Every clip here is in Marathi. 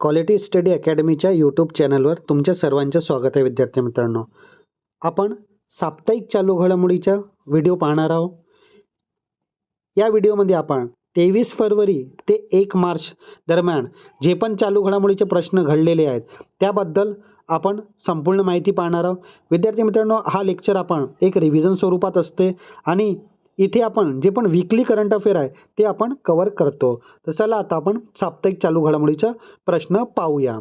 क्वालिटी स्टडी अकॅडमीच्या यूट्यूब चॅनलवर तुमच्या सर्वांचे स्वागत आहे. विद्यार्थी मित्रांनो, आपण साप्ताहिक चालू घडामोडीचा व्हिडिओ पाहणार आहोत. या व्हिडिओमध्ये आपण 23 फरवरी ते 1 मार्च दरम्यान जे पण चालू घडामोडीचे प्रश्न घडलेले आहेत त्याबद्दल आपण संपूर्ण माहिती पाहणार आहोत. विद्यार्थी मित्रांनो, हा लेक्चर आपण एक रिव्हिजन स्वरूपात असते आणि इथे आपण जे पण वीकली करंट अफेअर आहे ते आपण कव्हर करतो. तर चला आता आपण साप्ताहिक चालू घडामोडीचा प्रश्न पाहूया.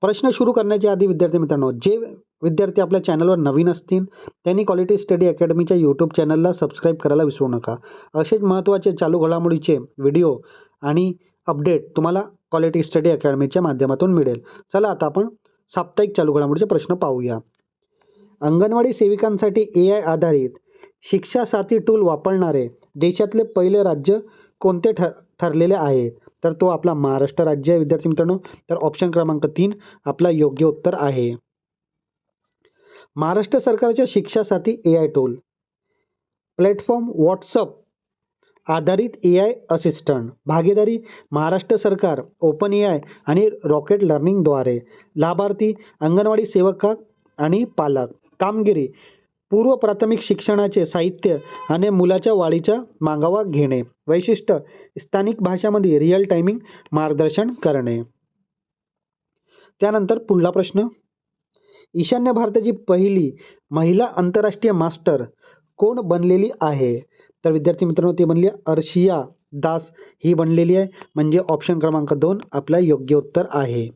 प्रश्न सुरू करण्याच्या आधी विद्यार्थी मित्रांनो, जे विद्यार्थी आपल्या चॅनलवर नवीन असतील त्यांनी क्वालिटी स्टडी अकॅडमीच्या यूट्यूब चॅनलला सबस्क्राईब करायला विसरू नका. असेच महत्त्वाचे चालू घडामोडीचे व्हिडिओ आणि अपडेट तुम्हाला क्वालिटी स्टडी अकॅडमीच्या माध्यमातून मिळेल. चला आता आपण साप्ताहिक चालू घडामोडीचे प्रश्न पाहूया. अंगणवाडी सेविकांसाठी AI आधारित शिक्षा साथी टूल वापरणारे देशातले पहिले राज्य कोणते ठरलेले आहे? तर तो आपला महाराष्ट्र राज्य आहे. विद्यार्थी मित्रांनो, तर ऑप्शन क्रमांक 3 आपला योग्य उत्तर आहे. महाराष्ट्र सरकारच्या शिक्षा साथी AI टूल, प्लॅटफॉर्म व्हॉट्सअप आधारित AI असिस्टंट, भागीदारी महाराष्ट्र सरकार, ओपन AI आणि रॉकेट लर्निंगद्वारे, लाभार्थी अंगणवाडी सेवक आणि पालक, कामगिरी पूर्व प्राथमिक शिक्षणाचे साहित्य आणि मुलाच्या वाढीचा मागोवा घेणे, वैशिष्ट्य स्थानिक भाषांमध्ये रिअल टायमिंग मार्गदर्शन करणे. त्यानंतर पुढला प्रश्न, ईशान्य भारताची पहिली महिला आंतरराष्ट्रीय मास्टर कोण बनलेली आहे? तर विद्यार्थी मित्रांनो, ती बनली अर्शिया दास ही बनलेली आहे. म्हणजे ऑप्शन क्रमांक 2 आपला योग्य उत्तर आहे.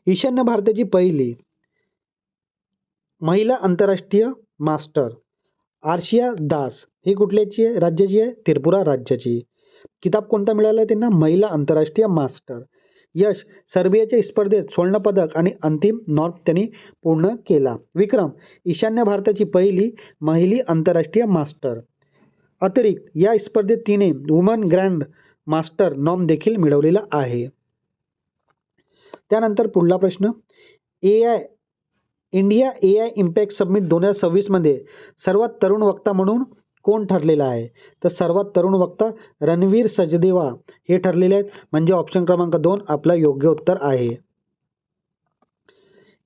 ईशान्य भारताची पहिली महिला आंतरराष्ट्रीय मास्टर आर्शिया दास ही कुठल्याची आहे? राज्याची आहे, त्रिपुरा राज्याची. किताब कोणता मिळाला आहे त्यांना? महिला आंतरराष्ट्रीय मास्टर. यश सर्बियाच्या स्पर्धेत सुवर्णपदक आणि अंतिम नॉर्म त्यांनी पूर्ण केला. विक्रम ईशान्य भारताची पहिली महिला आंतरराष्ट्रीय मास्टर. अतिरिक्त या स्पर्धेत तिने वुमन ग्रँड मास्टर नॉर्म देखील मिळवलेला आहे. त्यानंतर पुढला प्रश्न, इंडिया AI इम्पॅक्ट समिट 2026 मध्ये सर्वात तरुण वक्ता म्हणून कोण ठरलेला आहे? तर सर्वात तरुण वक्ता रणवीर सचदेवा हे ठरलेले आहेत. म्हणजे ऑप्शन क्रमांक 2 आपला योग्य उत्तर आहे.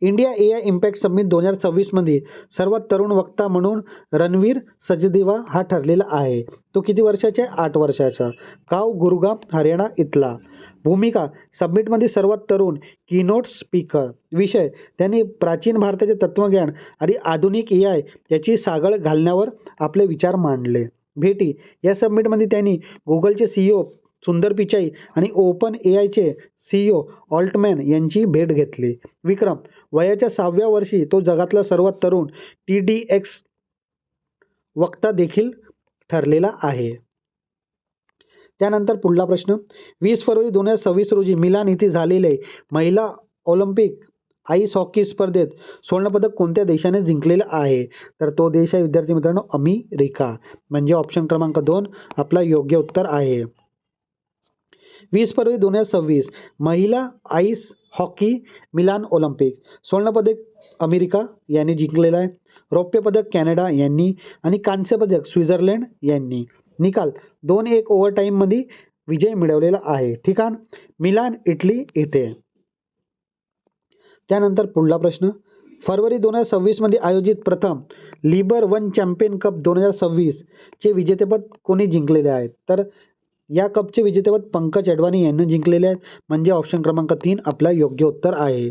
इंडिया AI इम्पॅक्ट समिट 2026 मध्ये सर्वात तरुण वक्ता म्हणून रणवीर सचदेवा हा ठरलेला आहे. तो किती वर्षाचा आहे? 8 वर्षाचा. गाव गुरुगाम हरियाणा इथला. भूमिका समिटमध्ये सर्वात तरुण कीनोट स्पीकर. विषय त्यांनी प्राचीन भारताचे तत्त्वज्ञान आणि आधुनिक AI याची सागळ घालण्यावर आपले विचार मांडले. भेटी या समिटमध्ये त्यांनी गुगलचे CEO सुंदर पिचाई आणि ओपन AIचे CEO ऑल्टमॅन यांची भेट घेतली. विक्रम वयाच्या 6व्या वर्षी तो जगातला सर्वात तरुण TEDx वक्ता देखील ठरलेला आहे. त्यानंतर पुढला प्रश्न, 20 फरवरी 2026 रोजी मिलान येथे झालेले महिला ऑलिम्पिक आईस हॉकी स्पर्धेत सुवर्णपदक कोणत्या देशाने जिंकलेलं आहे? तर तो देश आहे विद्यार्थी मित्रांनो अमेरिका. म्हणजे ऑप्शन क्रमांक 2 आपला योग्य उत्तर आहे. 20 फरवरी 2026 महिला आईस हॉकी मिलान ऑलिम्पिक सुवर्णपदक अमेरिका यांनी जिंकलेलं आहे. रौप्य पदक कॅनडा यांनी आणि कांस्य पदक स्वित्झर्लंड यांनी. निकाल 2-1 ओव्हरटाईममध्ये विजय मिळवलेला आहे. ठिकाण मिलान इटली येथे. त्यानंतर पुढला प्रश्न, फरवरी 2026 मध्ये आयोजित प्रथम लिबर वन चॅम्पियन कप 2026 चे विजेतेपद कोणी जिंकलेले आहेत? तर या कपचे विजेतेपद पंकज अडवाणी यांनी जिंकलेले आहेत. म्हणजे ऑप्शन क्रमांक 3 आपला योग्य उत्तर आहे.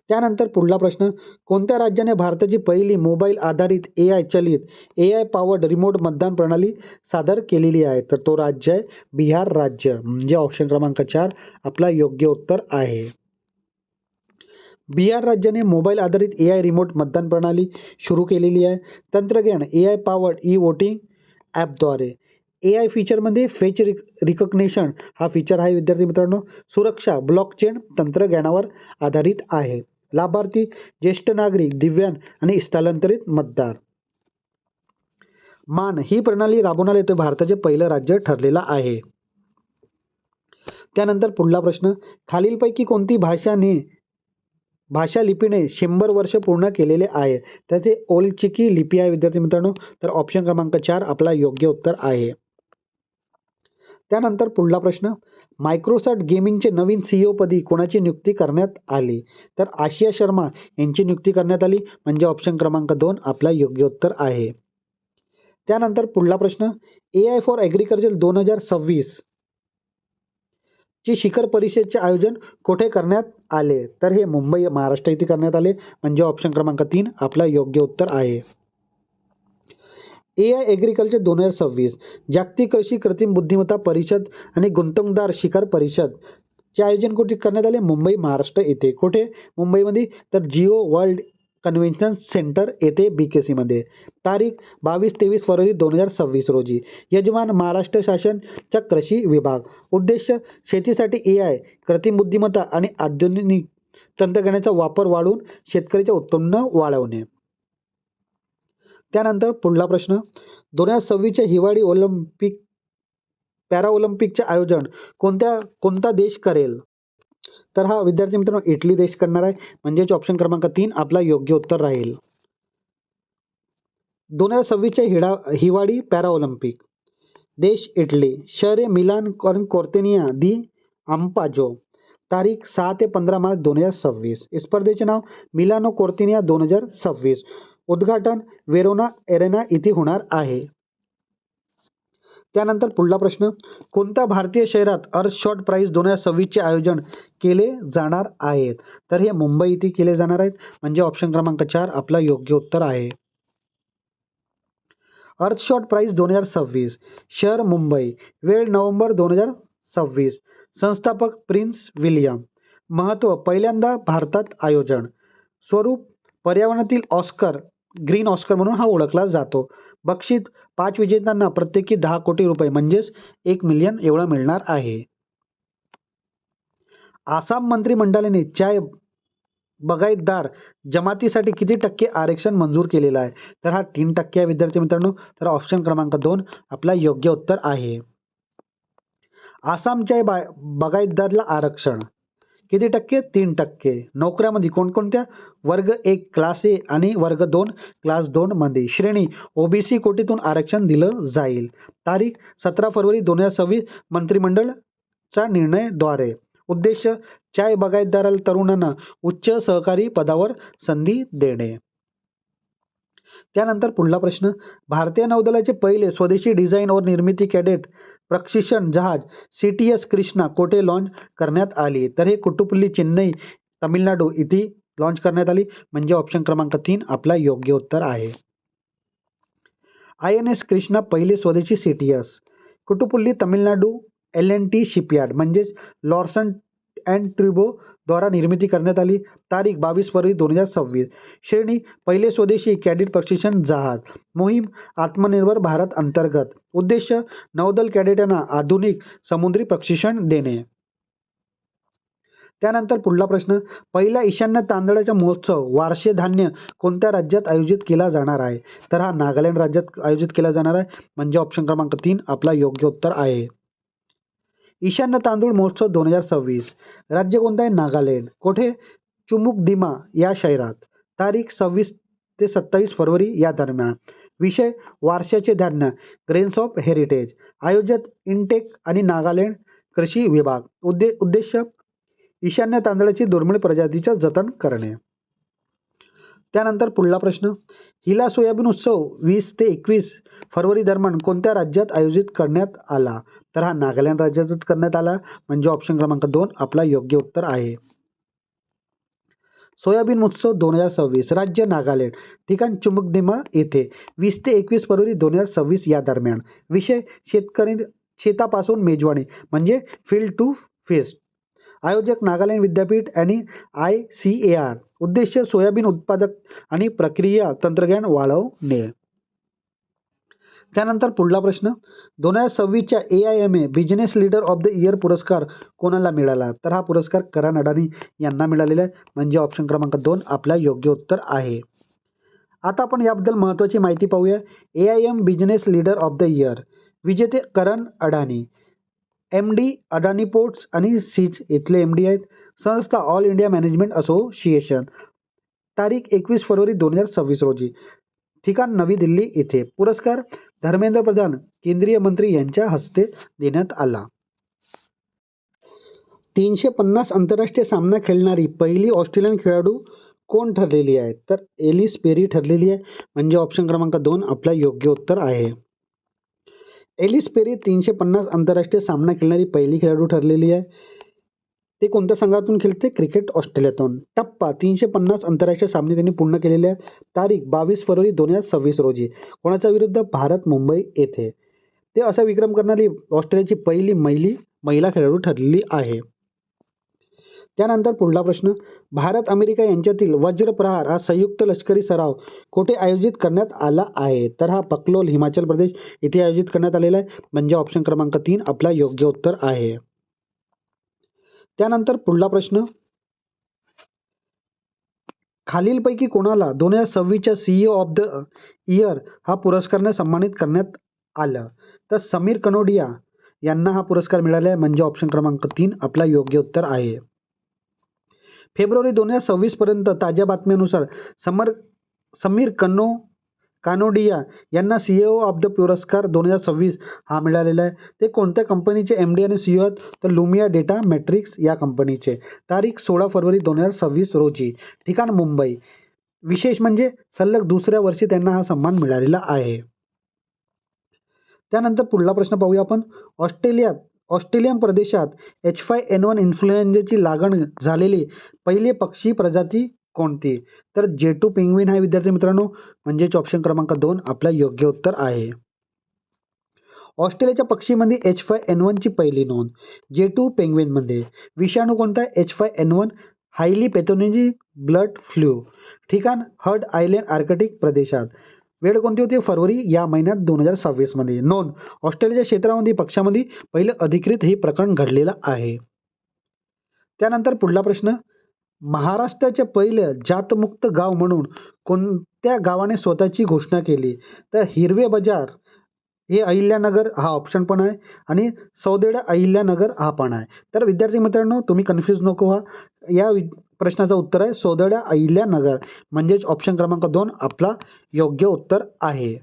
त्यानंतर पुढला प्रश्न, कोणत्या राज्याने भारताची पहिली मोबाईल आधारित AI चलित AI पॉवर्ड रिमोट मतदान प्रणाली सादर केलेली आहे? तर तो राज्य आहे बिहार राज्य. म्हणजे ऑप्शन क्रमांक 4 आपला योग्य उत्तर आहे. बिहार राज्याने मोबाईल आधारित AI रिमोट मतदान प्रणाली सुरू केलेली आहे. तंत्रज्ञान AI पॉवर्ड ई-वोटिंग ॲपद्वारे. AI फीचरमध्ये फेस रिकग्निशन हा फीचर आहे विद्यार्थी मित्रांनो. सुरक्षा ब्लॉकचेन तंत्रज्ञानावर आधारित आहे. लाभार्थी ज्येष्ठ नागरिक, दिव्यांग आणि स्थलांतरित मतदार. मान ही प्रणाली राबवणारे ते भारताचे पहिलं राज्य ठरलेलं आहे. त्यानंतर पुढला प्रश्न, खालीलपैकी कोणती भाषा लिपीने 100 वर्ष पूर्ण केलेले आहे? तर ते ओल्ड चिकी लिपी आहे विद्यार्थी मित्रांनो. तर ऑप्शन क्रमांक 4 आपला योग्य उत्तर आहे. त्यानंतर पुढला प्रश्न, मायक्रोसॉफ्ट गेमिंगचे नवीन CEO पदी कोणाची नियुक्ती करण्यात आली? तर आशिया शर्मा यांची नियुक्ती करण्यात आली, म्हणजे ऑप्शन क्रमांक 2 आपला योग्य उत्तर आहे. त्यानंतर पुढला प्रश्न, AI फॉर ॲग्रिकल्चर 2026 ची शिखर परिषदेचे आयोजन कुठे करण्यात आले? तर हे मुंबई महाराष्ट्र येथे करण्यात आले, म्हणजे ऑप्शन क्रमांक 3 आपला योग्य उत्तर आहे. AI ॲग्रिकल्चर 2026 जागतिक कृषी कृत्रिम बुद्धिमत्ता परिषद आणि गुंतवणूकदार शिखर परिषद चे आयोजन कुठे करण्यात आले? मुंबई महाराष्ट्र येथे. कुठे? मुंबईमध्ये. तर जिओ वर्ल्ड कन्व्हेन्शन सेंटर येथे BKC मध्ये. तारीख 22-23 फरवरी 2026 रोजी. यजमान महाराष्ट्र शासनचा कृषी विभाग. उद्देश शेतीसाठी AI कृत्रिम बुद्धिमत्ता आणि आधुनिक तंत्रज्ञानाचा वापर वाढवून शेतकऱ्याचे उत्पन्न वाढवणे. त्यानंतर पुढला प्रश्न, 2026च्या हिवाळी पॅराऑलिम्पिकचे आयोजन कोणता देश करेल? तर हा विद्यार्थी मित्रांनो इटली देश करणार आहे, म्हणजेच ऑप्शन क्रमांक 3 आपला योग्य उत्तर राहील. 2026च्या हिवाळी पॅराऑलिम्पिक. देश इटली. शहरे मिलान, कॉर्तेनिया दी आम्पाजो. तारीख 6 ते 15 मार्च 2026. स्पर्धेचे नाव मिलानो कॉर्तेनिया 2026. उद्घाटन वेरोना एरेना इथे होणार आहे. त्यानंतर पुढला प्रश्न, कोणत्या भारतीय शहरात अर्थशॉट प्राईज 2026चे आयोजन केले जाणार आहेत? तर हे मुंबई इथे केले जाणार आहेत, म्हणजे ऑप्शन क्रमांक 4 आपला योग्य उत्तर आहे. Earthshot price 2026. शहर मुंबई. वेळ नोव्हेंबर 2026. संस्थापक प्रिन्स विलियम. महत्त्व पहिल्यांदा भारतात आयोजन. स्वरूप पर्यावरणातील ऑस्कर, ग्रीन ऑस्कर म्हणून हा ओळखला जातो. बक्षीस 5 विजेत्यांना प्रत्येकी 10 कोटी रुपये म्हणजेच 1 मिलियन एवढा मिळणार आहे. आसाम मंत्रिमंडळाने चाय बागायतदार जमातीसाठी किती टक्के आरक्षण मंजूर केलेलं आहे? तर हा 3% आहे विद्यार्थी मित्रांनो. तर ऑप्शन क्रमांक 2 आपला योग्य उत्तर आहे. आसाम चाय बागायतदारला आरक्षण किती टक्के? 3%. नोकऱ्यामध्ये कोणकोणत्या? वर्ग 1 क्लास ए आणि वर्ग 2 क्लास 2 मध्ये. श्रेणी OBC कोटीतून आरक्षण दिलं जाईल. तारीख 17 फरवरी 2026 मंत्रिमंडळाचा निर्णयाद्वारे. उद्देश चाय बागायतदार तरुणांना उच्च सहकारी पदावर संधी देणे. त्यानंतर पुढला प्रश्न, भारतीय नौदलाचे पहिले स्वदेशी डिझाईन और निर्मिती कॅडेट प्रशिक्षण जहाज CTS कृष्णा कोठे लॉन्च करण्यात आली? तर हे कुट्टुपुल्ली चेन्नई तामिळनाडू इथे लॉन्च करण्यात आली, म्हणजे ऑप्शन क्रमांक 3 आपला योग्य उत्तर आहे. INS कृष्णा पहिले स्वदेशी CTS कुट्टुपुल्ली तामिळनाडू L&T शिपयार्ड म्हणजेच लॉर्सन अँड ट्रुबो द्वारा निर्मिती करण्यात आली. तारीख 22 फरवरी 2026. श्रेणी पहिले स्वदेशी कॅडेट प्रशिक्षण जहाज. मोहीम आत्मनिर्भर भारत अंतर्गत. उद्देश नौदल कॅडेटांना आधुनिक समुद्री प्रशिक्षण देणे. त्यानंतर पुढला प्रश्न, पहिला ईशान्य तांदळाचा महोत्सव वार्षे धान्य कोणत्या राज्यात आयोजित केला जाणार आहे? तर हा नागालँड राज्यात आयोजित केला जाणार आहे, म्हणजे ऑप्शन क्रमांक 3 आपला योग्य उत्तर आहे. ईशान्य तांदूळ महोत्सव 2026. राज्य कोणतं आहे? नागालँड. कुठे? चुमुकदिमा या शहरात. तारीख 26 ते 27 फरवरी या दरम्यान. विषय वारशाचे धान्य, ग्रेन्स ऑफ हेरिटेज. आयोजक इनटेक आणि नागालँड कृषी विभाग. उद्देश ईशान्य तांदळाची दुर्मिळ प्रजातीचे जतन करणे. त्यानंतर पुढला प्रश्न, हिला सोयाबीन उत्सव 20 ते 21 फरवरी दरम्यान कोणत्या राज्यात आयोजित करण्यात आला? तर हा नागालँड राज्यातच करण्यात आला, म्हणजे ऑप्शन क्रमांक 2 आपला योग्य उत्तर आहे. सोयाबीन उत्सव 2026. राज्य नागालँड. ठिकाण चुमुकदिमा येथे. 20 ते 21 फरवरी 2026 या दरम्यान. विषय शेतापासून मेजवानी म्हणजे फील्ड टू फेस्ट. आयोजक नागालँड विद्यापीठ आणि ICAR. उद्देश सोयाबीन उत्पादक आणि प्रक्रिया तंत्रज्ञान वाढवणे. त्यानंतर पुढला प्रश्न, 2026च्या AIMA business leader of the year पुरस्कार कोणाला मिळाला? तर हा पुरस्कार करण अडानी यांना मिळालेला आहे, म्हणजे ऑप्शन क्रमांक 2 आपला योग्य उत्तर आहे. आता आपण याबद्दल महत्त्वाची माहिती पाहूया. AIM business leader of the year. विजेते करण अडानी. MD अडानी पोर्ट्स आणि सीज इथले MD आहेत. संस्था ऑल इंडिया मॅनेजमेंट असोसिएशन. तारीख 21 फरवरी 2026 रोजी. ठिकाण नवी दिल्ली येथे. पुरस्कार धर्मेंद्र प्रधान केंद्रीय मंत्री यांच्या हस्ते देण्यात आला. 350 आंतरराष्ट्रीय सामना खेळणारी पहिली ऑस्ट्रेलियन खेळाडू कोण ठरलेली आहे? तर एलिस पेरी ठरलेली आहे, म्हणजे ऑप्शन क्रमांक 2 आपला योग्य उत्तर आहे. एलिस पेरी 350 आंतरराष्ट्रीय सामना खेळणारी पहिली खेळाडू ठरलेली आहे. ते कोणत्या संघातून खेळते? क्रिकेट ऑस्ट्रेलियातून. टप्पा 350 आंतरराष्ट्रीय सामने त्यांनी पूर्ण केलेले आहे. तारीख 22 फरवरी 2026 रोजी. कोणाच्या विरुद्ध? भारत मुंबई येथे. ते असा विक्रम करणारी ऑस्ट्रेलियाची पहिली महिला खेळाडू ठरलेली आहे. त्यानंतर पुढला प्रश्न, भारत अमेरिका यांच्यातील वज्र प्रहार हा संयुक्त लष्करी सराव कोठे आयोजित करण्यात आला आहे? तर हा पकलोल हिमाचल प्रदेश येथे आयोजित करण्यात आलेला आहे, म्हणजे ऑप्शन क्रमांक 3 आपला योग्य उत्तर आहे. त्यानंतर पुढला प्रश्न, खालीलपैकी कोणाला 2026च्या सीईओ ऑफ द इयर हा पुरस्कारने सन्मानित करण्यात आलं? तर समीर कनोडिया यांना हा पुरस्कार मिळाला आहे, म्हणजे ऑप्शन क्रमांक 3 आपला योग्य उत्तर आहे. फेब्रुवारी 2026 पर्यंत ताज्या बातम्यानुसार समीर कानोडिया यांना सीईओ ऑफ द पुरस्कार 2026 हा मिळालेला आहे. ते कोणत्या कंपनीचे MD आणि CEO आहेत? तर लुमिया डेटा मॅट्रिक्स या कंपनीचे. तारीख 16 फरवरी 2026 रोजी. ठिकाण मुंबई. विशेष म्हणजे सलग दुसऱ्या वर्षी त्यांना हा सन्मान मिळालेला आहे. त्यानंतर पुढला प्रश्न पाहूया आपण. ऑस्ट्रेलियन प्रदेशात H5N1 इन्फ्लुएंजाची लागण झालेली पहिली पक्षी प्रजाती कोणती? तर जेटू पेंग्विन आहे विद्यार्थी मित्रांनो, म्हणजेच ऑप्शन क्रमांक 2 आपला योग्य उत्तर आहे. ऑस्ट्रेलियाच्या पक्षीमध्ये H5N1 ची पहिली नोंद. जेटू पेंग्विनमध्ये. विषाणू कोणता आहे? H5N1 highly pathogenic bird flu. ठिकाण हर्ड आयलँड आर्कटिक प्रदेशात. वेळ कोणती होती? फरवरी या महिन्यात 2026 मध्ये. नोंद. ऑस्ट्रेलियाच्या क्षेत्रामध्ये पक्षामध्ये पहिलं अधिकृत हे प्रकरण घडलेलं आहे. त्यानंतर पुढला प्रश्न, महाराष्ट्राचे पहिलं जातमुक्त गाव म्हणून कोणत्या गावाने स्वतःची घोषणा केली? तर हिरवे बाजार हे अहिल्यानगर हा ऑप्शन पण आहे आणि सौदेडा अहिल्यानगर हा पण आहे. तर विद्यार्थी मित्रांनो तुम्ही कन्फ्यूज नको व्हा. या प्रश्नाचं उत्तर आहे सौदेडा अहिल्यानगर, म्हणजेच ऑप्शन क्रमांक 2 आपला योग्य उत्तर आहे.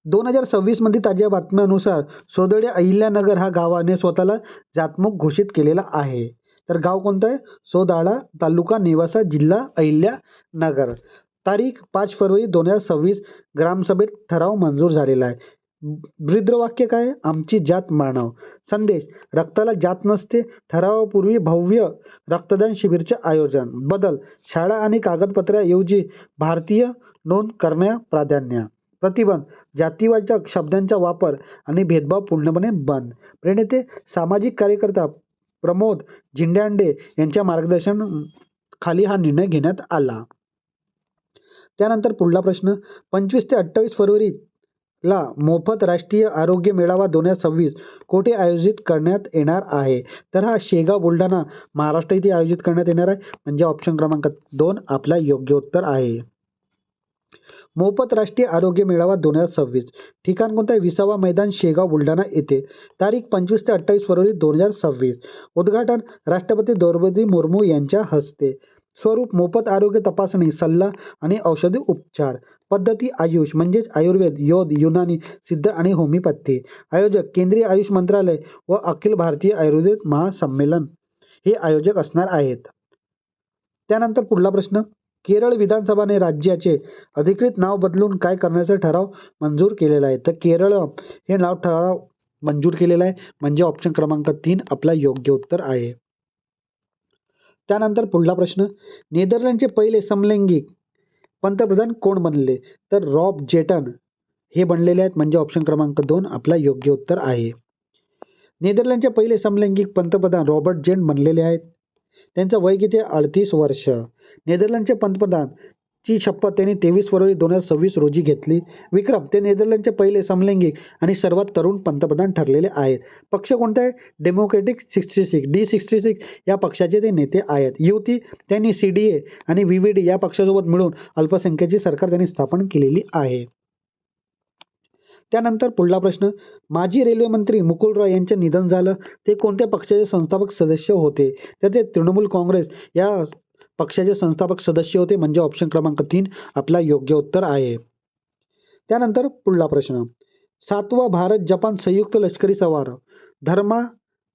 2026 मध्ये ताज्या बातम्यानुसार सौदेडा अहिल्यानगर हा गावाने स्वतःला जातमुक्त घोषित केलेला आहे. तर गाव कोणतं आहे? सौदाळा, तालुका नेवासा, जिल्हा अहिल्यानगर. तारीख 5 फरवरी 2026. ग्रामसभेत ठराव मंजूर झालेला आहे. ब्रीदवाक्य काय? आमची जात मानव. संदेश, रक्ताला जात नसते. ठरावापूर्वी भव्य रक्तदान शिबिरचे आयोजन. बदल, शाळा आणि कागदपत्राऐवजी भारतीय नोंद करण्या प्राधान्य. प्रतिबंध, जातीवाचक शब्दांचा वापर आणि भेदभाव पूर्णपणे बंद. प्रणेते, सामाजिक कार्यकर्ता प्रमोद झिंड्याडे यांच्या मार्गदर्शन खाली हा निर्णय घेण्यात आला. त्यानंतर पुढला प्रश्न, 25 ते 28 फरवरीला मोफत राष्ट्रीय आरोग्य मेळावा 2026 कोठे आयोजित करण्यात येणार आहे? तर हा शेगाव, बुलढाणा, महाराष्ट्र येथे आयोजित करण्यात येणार आहे, म्हणजे ऑप्शन क्रमांक 2 आपला योग्य उत्तर आहे. मोफत राष्ट्रीय आरोग्य मेळावा 2026. ठिकाण कोणतं आहे? विसावा मैदान, शेगाव, बुलढाणा येथे. तारीख 25 ते 28 फरवरी 2026. उद्घाटन राष्ट्रपती द्रौपदी मुर्मू यांच्या हस्ते. स्वरूप मोफत आरोग्य तपासणी, सल्ला आणि औषधी उपचार. पद्धती आयुष म्हणजेच आयुर्वेद, योग, युनानी, सिद्ध आणि होमिओपॅथी. आयोजक केंद्रीय आयुष मंत्रालय व अखिल भारतीय आयुर्वेद महासंमेलन हे आयोजक असणार आहेत. त्यानंतर पुढला प्रश्न, केरळ विधानसभाने राज्याचे अधिकृत नाव बदलून काय करण्याचा ठराव मंजूर केलेला आहे? तर केरळ हे ठराव मंजूर केलेला आहे, म्हणजे ऑप्शन क्रमांक 3 आपला योग्य उत्तर आहे. त्यानंतर पुढला प्रश्न, नेदरलँडचे पहिले समलैंगिक पंतप्रधान कोण बनले? तर रॉब जेटन हे बनलेले आहेत, म्हणजे ऑप्शन क्रमांक 2 आपला योग्य उत्तर आहे. नेदरलँडचे पहिले समलैंगिक पंतप्रधान रॉबर्ट जेट बनलेले आहेत. त्यांचं वय किती? 38 वर्ष. नेदरलँडचे पंतप्रधान ची शपथ त्यांनी 23 फरवरी 2026 रोजी घेतली. विक्रम, ते नेदरलँडचे पहिले समलैंगिक आणि सर्वात तरुण पंतप्रधान ठरलेले आहेत. पक्ष कोणता आहे? डेमोक्रेटिक 66 D66 या पक्षाचे ते नेते आहेत. युती, त्यांनी CDA आणि VVD या पक्षासोबत मिळून अल्पसंख्याची सरकार त्यांनी स्थापन केलेली आहे. त्यानंतर पुढला प्रश्न, माजी रेल्वे मंत्री मुकुल रॉय यांचे निधन झालं. ते कोणत्या पक्षाचे संस्थापक सदस्य होते? तर ते तृणमूल काँग्रेस या पक्षाचे संस्थापक सदस्य होते म्हणजे ऑप्शन क्रमांक 3 आपला योग्य उत्तर आहे. त्यानंतर पुढला प्रश्न, 7वा भारत जपान संयुक्त लष्करी सराव धर्मा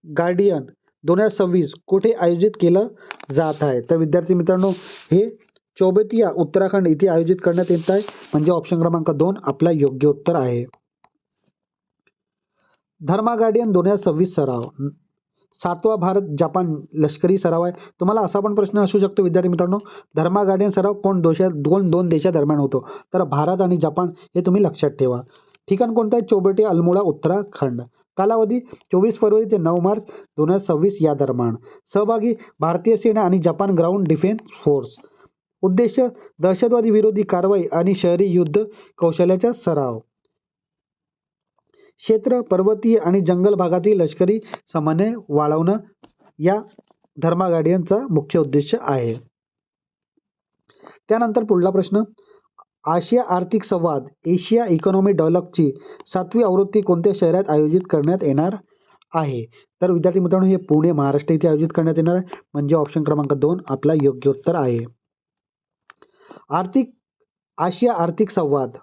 गार्डियन 2026 कुठे आयोजित केलं जात आहे? तर विद्यार्थी मित्रांनो, हे चौबेतिया उत्तराखंड इथे आयोजित करण्यात येत आहे म्हणजे ऑप्शन क्रमांक 2 आपला योग्य उत्तर आहे. धर्मा गार्डियन 2026 सराव 7वा भारत जपान लष्करी सराव आहे. तुम्हाला असा पण प्रश्न असू शकतो विद्यार्थी मित्रांनो, धर्मा गार्डियन सराव दोन देशादरम्यान होतो? तर भारत आणि जपान हे तुम्ही लक्षात ठेवा. ठिकाण कोणतं आहे? चौबेटिया अल्मोडा उत्तराखंड. कालावधी 24 फरवरी ते 9 मार्च 2026 या दरम्यान. सहभागी भारतीय सेना आणि जपान ग्राउंड डिफेन्स फोर्स. उद्देश दहशतवादी विरोधी कारवाई आणि शहरी युद्ध कौशल्याचा सराव. क्षेत्र पर्वतीय आणि जंगल भागातील लष्करी समन्वय वाढवणं या धर्मा गार्डियनचा मुख्य उद्देश आहे. त्यानंतर पुढला प्रश्न, आशिया आर्थिक संवाद एशिया इकॉनॉमिक डायलॉगची 7वी आवृत्ती कोणत्या शहरात आयोजित करण्यात येणार आहे? तर विद्यार्थी मित्रांनो, हे पुणे महाराष्ट्र इथे आयोजित करण्यात येणार आहे म्हणजे ऑप्शन क्रमांक 2 आपला योग्य उत्तर आहे. आशिया आर्थिक संवाद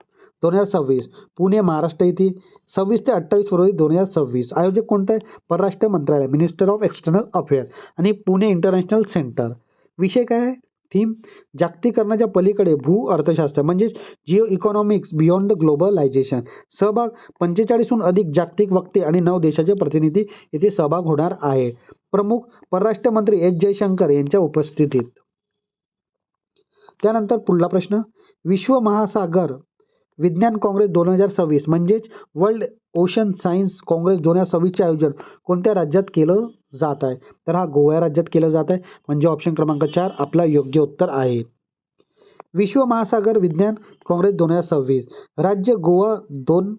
2026 पुणे महाराष्ट्र येथे 26 ते 28 फरवरी 2026. आयोजक कोणतं आहे? परराष्ट्र मंत्रालय, मिनिस्टर ऑफ एक्सटर्नल अफेअर आणि पुणे इंटरनॅशनल सेंटर. विषय काय आहे? थीम जागतिकीकरणाच्या पलीकडे भू अर्थशास्त्र म्हणजे Jio economics beyond the globalisation. सहभाग 45हून अधिक जागतिक वक्ते आणि 9 देशाचे प्रतिनिधी येथे सहभाग होणार आहे. प्रमुख परराष्ट्र मंत्री एस जयशंकर यांच्या उपस्थितीत. त्यानंतर पुढला प्रश्न, विश्व महासागर विज्ञान काँग्रेस 2026 म्हणजेच वर्ल्ड ओशन सायन्स काँग्रेस 2026चे आयोजन कोणत्या राज्यात केलं जात आहे? तर हा गोवा राज्यात केलं जात आहे म्हणजे ऑप्शन क्रमांक 4 आपला योग्य उत्तर आहे. विश्व महासागर विज्ञान काँग्रेस 2026 राज्य गोवा 2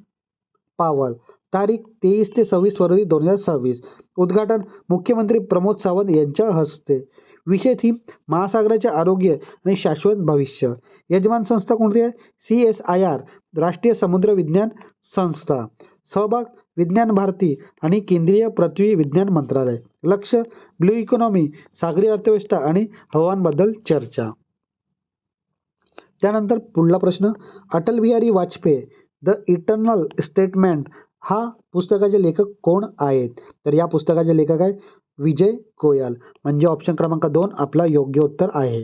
पावल. तारीख 23 ते 26 फरवरी 2026. उद्घाटन मुख्यमंत्री प्रमोद सावंत यांच्या हस्ते. विषय थीम महासागराचे आरोग्य आणि शाश्वत भविष्य. यजमान संस्था कोणती आहे? CSIR राष्ट्रीय समुद्र विज्ञान संस्था. सहभाग विज्ञान भारती आणि केंद्रीय पृथ्वी विज्ञान मंत्रालय. लक्ष ब्लू इकॉनॉमी, सागरी अर्थव्यवस्था आणि हवामानबद्दल चर्चा. त्यानंतर पुढला प्रश्न, Atal Bihari Vajpayee the eternal statement हा पुस्तकाचे लेखक कोण आहेत? तर या पुस्तकाचे लेखक आहे विजय गोयल म्हणजे ऑप्शन क्रमांक 2 आपला योग्य उत्तर आहे.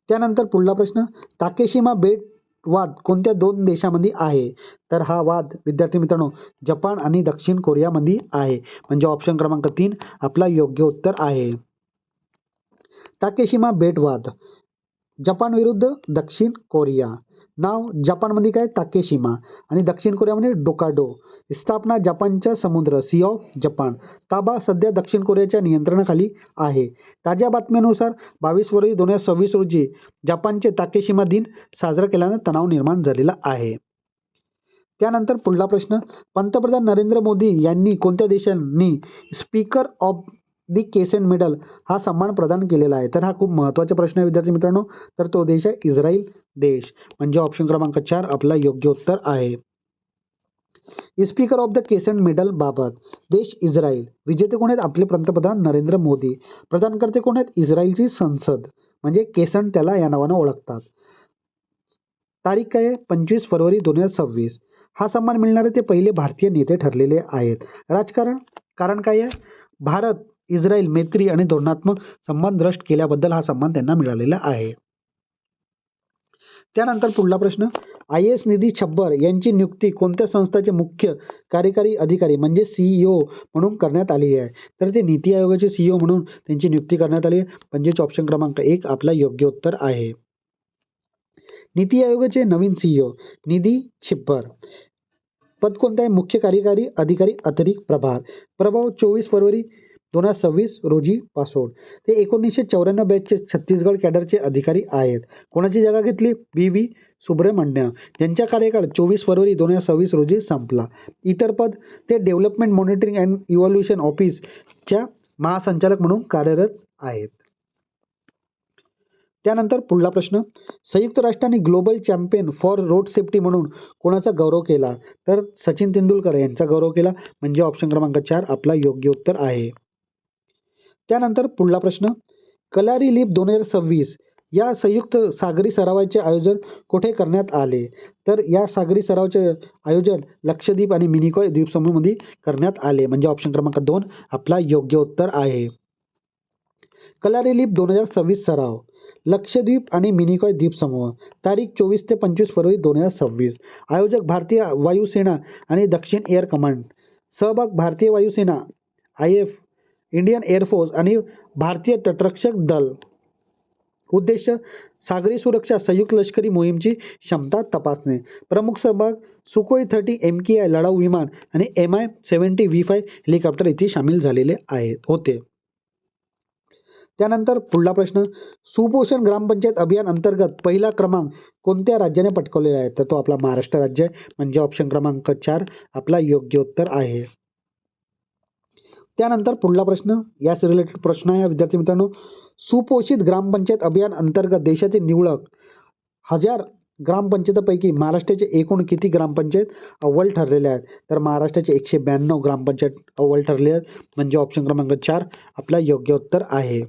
त्यानंतर पुढला प्रश्न, ताकेशिमा बेट वाद कोणत्या 2 देशांमध्ये आहे? तर हा वाद विद्यार्थी मित्रांनो जपान आणि दक्षिण कोरियामध्ये आहे म्हणजे ऑप्शन क्रमांक 3 आपला योग्य उत्तर आहे. ताकेशिमा बेट वाद जपान विरुद्ध दक्षिण कोरिया. नाव जपानमध्ये काय? ताकेशिमा आणि दक्षिण कोरियामध्ये डोकाडो. स्थापना जपानच्या समुद्र सी ऑफ जपान. ताबा सध्या दक्षिण कोरियाच्या नियंत्रणाखाली आहे. ताज्या बातम्यानुसार 22 फरवरी 2026 रोजी जपानचे ताकेशिमा दिन साजरा केल्यानं तणाव निर्माण झालेला आहे. त्यानंतर पुढला प्रश्न, पंतप्रधान नरेंद्र मोदी यांनी कोणत्या देशांनी speaker of the crescent medal हा सन्मान प्रदान केलेला आहे? तर हा खूप महत्त्वाचा प्रश्न आहे विद्यार्थी मित्रांनो. तर तो देश आहे इस्रायल देश म्हणजे ऑप्शन क्रमांक 4 आपला योग्य उत्तर आहे. Speaker of the crescent medal बाबत देश इस्रायल. विजेते कोण आहेत? आपले पंतप्रधान नरेंद्र मोदी. प्रदानकर्ते कोण आहेत? इस्रायलची संसद म्हणजे क्रेसेंट त्याला या नावानं ओळखतात. तारीख काय आहे? 25 फरवरी 2026. हा सन्मान मिळणारे ते पहिले भारतीय नेते ठरलेले आहेत. राजकारण कारण काय आहे? भारत इस्रायल मैत्री आणि धोरणात्मक संबंध द्रष्ट केल्याबद्दल हा सन्मान त्यांना मिळालेला आहे. त्यानंतर पुढला प्रश्न, IAS निधी छब्बर यांची नियुक्ती कोणत्या संस्थेचे मुख्य कार्यकारी अधिकारी म्हणजे CEO म्हणून करण्यात आली आहे? तर ते नीती आयोगाचे CEO म्हणून त्यांची नियुक्ती करण्यात आली आहे म्हणजेच ऑप्शन क्रमांक 1 आपला योग्य उत्तर आहे. नीती आयोगाचे नवीन CEO निधी छिब्बर. पद कोणतं आहे? मुख्य कार्यकारी अधिकारी अतिरिक्त प्रभार. प्रभाव 24 फरवरी 2026 रोजी पासून. ते 1994 बॅचचे छत्तीसगड कॅडरचे अधिकारी आहेत. कोणाची जागा घेतली? BV सुब्रमण्य. त्यांचा कार्यकाळ 24 फरवरी 2026 रोजी संपला. इतर पद ते डेव्हलपमेंट मॉनिटरिंग अँड इव्हॅल्युएशन ऑफिसच्या महासंचालक म्हणून कार्यरत आहेत. त्यानंतर पुढला प्रश्न, संयुक्त राष्ट्रांनी global champion for road safety म्हणून कोणाचा गौरव केला? तर सचिन तेंडुलकर यांचा गौरव केला म्हणजे ऑप्शन क्रमांक 4 आपला योग्य उत्तर आहे. त्यानंतर पुढला प्रश्न, कलारी लीप 2026 या संयुक्त सागरी सरावाचे आयोजन कुठे करण्यात आले? तर या सागरी सरावाचे आयोजन लक्षद्वीप आणि मिनिकॉय द्वीपसमूहामध्ये करण्यात आले. म्हणजे ऑप्शन क्रमांक 2 आपला योग्य उत्तर आहे. कलारी लीप 2026 सराव लक्षद्वीप आणि मिनिकॉय द्वीपसमूह. तारीख 24 ते 25 फरवरी 2026. आयोजक भारतीय वायुसेना आणि दक्षिण एअर कमांड. सहभाग भारतीय वायुसेना, IF, इंडियन एअरफोर्स आणि भारतीय तटरक्षक दल. उद्देश सागरी सुरक्षा संयुक्त लष्करी मोहीमची क्षमता तपासणे. प्रमुख सहभाग सुखोई 30 MKI लढाऊ विमान आणि Mi-70 V5 हेलिकॉप्टर इथे सामील झालेले होते. त्यानंतर पुढला प्रश्न, सुपोषण ग्रामपंचायत अभियान अंतर्गत पहिला क्रमांक कोणत्या राज्याने पटकावलेला आहे? तर तो आपला महाराष्ट्र राज्य आहे. म्हणजे ऑप्शन क्रमांक 4 आपला योग्य उत्तर आहे. त्यानंतर पुढला प्रश्न, याच रिलेटेड प्रश्न आहे विद्यार्थी मित्रांनो. सुपोषित ग्रामपंचायत अभियान अंतर्गत देशातील निवडक 1000 ग्रामपंचायतीपैकी महाराष्ट्राचे एकूण किती ग्रामपंचायत अव्वल ठरलेल्या आहेत? तर महाराष्ट्राचे 192 ग्रामपंचायत अव्वल ठरले आहेत. म्हणजे ऑप्शन क्रमांक 4 आपला योग्य उत्तर आहे.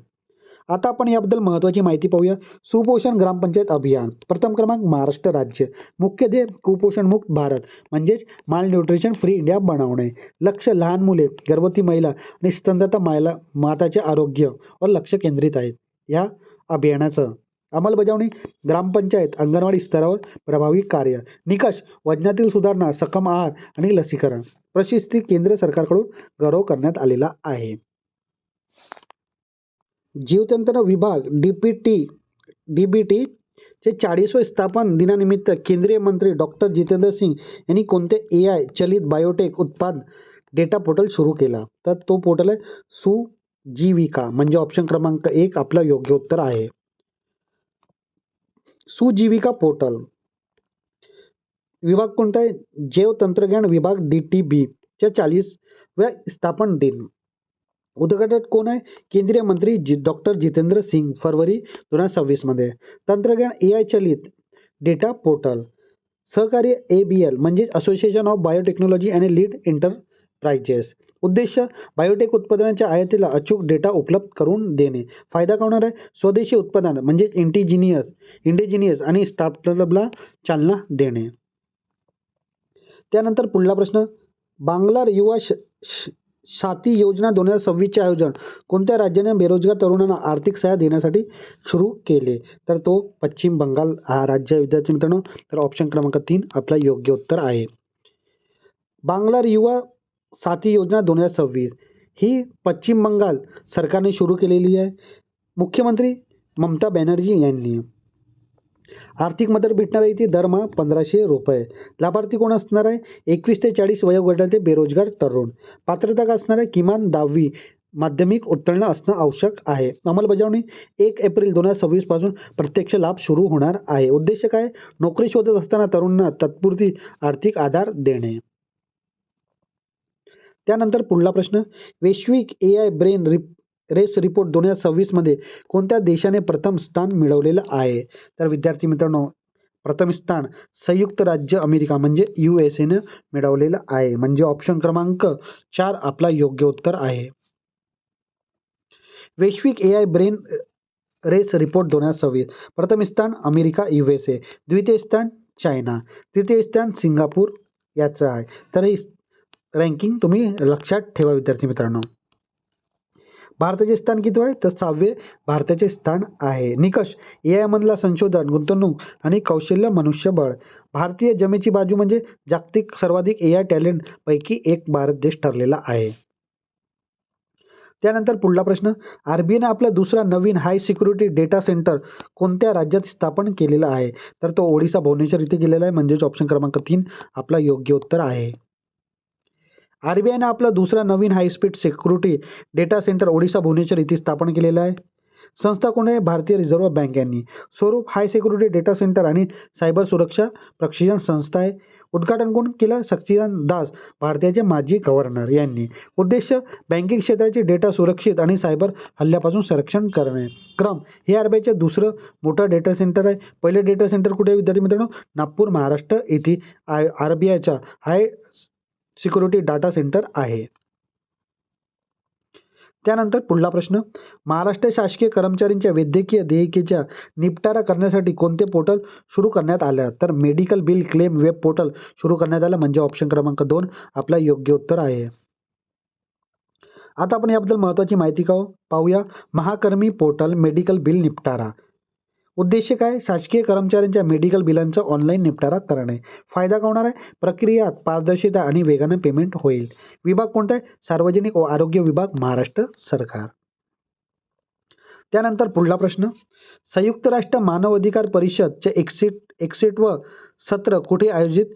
आता आपण याबद्दल महत्त्वाची माहिती पाहूया. सुपोषण ग्रामपंचायत अभियान प्रथम क्रमांक महाराष्ट्र राज्य. मुख्य ध्येय कुपोषण मुक्त भारत म्हणजेच माल न्यूट्रिशन फ्री इंडिया बनवणे. लक्ष लहान मुले, गर्भवती महिला आणि स्तनदाता माताचे आरोग्यावर लक्ष केंद्रित आहेत. या अभियानाचं अंमलबजावणी ग्रामपंचायत अंगणवाडी स्तरावर प्रभावी कार्य. निकष वजनातील सुधारणा, सक्षम आहार आणि लसीकरण. प्रशस्ती केंद्र सरकारकडून गौरव करण्यात आलेला आहे. जीवतंत्र विभाग DBT चे 40वे स्थापन दिनानिमित्त केंद्रीय मंत्री डॉक्टर जितेंद्र सिंग यांनी कोणते AI चलित बायोटेक उत्पाद डेटा पोर्टल सुरू केला? तर तो पोर्टल आहे सुजीविका. म्हणजे ऑप्शन क्रमांक 1 आपला योग्य उत्तर आहे. सुजीविका पोर्टल. विभाग कोणता आहे? जैव तंत्रज्ञान विभाग DTB च्या 40व्या स्थापन दिन. उद्घाटक कोण आहे? केंद्रीय मंत्री डॉक्टर जितेंद्र सिंग, फरवरी 2026 मध्ये. तंत्रज्ञान AI चलित डेटा पोर्टल. सहकार्य ABL म्हणजे association of biotechnology and lead enterprises. उद्देश बायोटेक उत्पादनांच्या आयातीला अचूक डेटा उपलब्ध करून देणे. फायदा का होणार आहे? स्वदेशी उत्पादन म्हणजे इंडिजिनियस आणि स्टार्टअपला चालना देणे. त्यानंतर पुढला प्रश्न, बांगलार युवा साथी योजना 2026 चे आयोजन कोणत्या राज्याने बेरोजगार तरुणांना आर्थिक सहाय्य देण्यासाठी सुरू केले? तर तो पश्चिम बंगाल हा राज्य आहे विद्यार्थी मित्रांनो. तर ऑप्शन क्रमांक 3 आपला योग्य उत्तर आहे. बांगलार युवा साथी योजना 2026 ही पश्चिम बंगाल सरकारने सुरू केलेली आहे. मुख्यमंत्री ममता बॅनर्जी यांनी. आर्थिक मदत भेटणार आहे ती दरमहा 1500 रुपये. लाभार्थी कोण असणार आहे? 21 ते 40 वयोगटातील बेरोजगार तरुण. पात्रता का असणार आहे? किमान 10वी माध्यमिक उत्तीर्ण असणं आवश्यक आहे. अंमलबजावणी 1 एप्रिल 2026 पासून प्रत्यक्ष लाभ सुरू होणार आहे. उद्देश काय? नोकरी शोधत असताना तरुणांना तात्पुरती आर्थिक आधार देणे. त्यानंतर पुढला प्रश्न, वैश्विक AI ब्रेन रेस रिपोर्ट 2026 मध्ये कोणत्या देशाने प्रथम स्थान मिळवलेलं आहे? तर विद्यार्थी मित्रांनो, प्रथम स्थान संयुक्त राज्य अमेरिका म्हणजे USA ने मिळवलेलं आहे. म्हणजे ऑप्शन क्रमांक 4 आपला योग्य उत्तर आहे. वैश्विक AI ब्रेन रेस रिपोर्ट 2026 प्रथम स्थान अमेरिका USA, द्वितीय स्थान चायना, तृतीय स्थान सिंगापूर याचं आहे. तर ही रँकिंग तुम्ही लक्षात ठेवा विद्यार्थी मित्रांनो. भारताचे स्थान किती आहे? तर 6वे भारताचे स्थान आहे. निकष AI मधला संशोधन, गुंतवणूक आणि कौशल्य मनुष्यबळ. भारतीय जमेची बाजू म्हणजे जागतिक सर्वाधिक AI टॅलेंट पैकी एक भारत देश ठरलेला आहे. त्यानंतर पुढला प्रश्न, RBIने आपला दुसरा नवीन हाय सिक्युरिटी डेटा सेंटर कोणत्या राज्यात स्थापन केलेला आहे? तर तो ओडिशा भुवनेश्वर इथे केलेला आहे. म्हणजेच ऑप्शन क्रमांक 3 आपला योग्य उत्तर आहे. RBIने आपला दुसरा नवीन high speed security data center Odisha Bhubaneswar इथे स्थापन केलेला आहे. संस्था कोण आहे? भारतीय रिझर्व्ह बँक यांनी. स्वरूप हाय सिक्युरिटी डेटा सेंटर आणि सायबर सुरक्षा प्रशिक्षण संस्था आहे. उद्घाटन कोण केलं? शक्तिकांत दास, भारताचे माजी गव्हर्नर यांनी. उद्देश बँकिंग क्षेत्राचे डेटा सुरक्षित आणि सायबर हल्ल्यापासून संरक्षण करणे. क्रम हे RBIचे दुसरं मोठं डेटा सेंटर आहे. पहिले डेटा सेंटर कुठे आहे विद्यार्थी मित्रांनो? नागपूर महाराष्ट्र येथे RBIचा हाय सिक्युरिटी डाटा सेंटर आहे. त्यानंतर पुढला प्रश्न, महाराष्ट्र शासकीय कर्मचाऱ्यांच्या वैद्यकीय देयकेचा निपटारा करण्यासाठी कोणते पोर्टल सुरू करण्यात आलं? तर medical bill claim web portal सुरू करण्यात आलं, म्हणजे ऑप्शन क्रमांक 2 आपला योग्य उत्तर आहे. आता आपण याबद्दल महत्त्वाची माहिती पाहूया. महाकर्मी पोर्टल मेडिकल बिल निपटारा. उद्देश काय? शासकीय कर्मचाऱ्यांच्या मेडिकल बिलांचा ऑनलाईन निपटारा करणे. फायदा काय होणार आहे? प्रक्रियात पारदर्शिता आणि वेगाने पेमेंट होईल. विभाग कोणता आहे? सार्वजनिक व आरोग्य विभाग, महाराष्ट्र सरकार. त्यानंतर पुढला प्रश्न, संयुक्त राष्ट्र मानव अधिकार परिषदचे 61वे सत्र कुठे आयोजित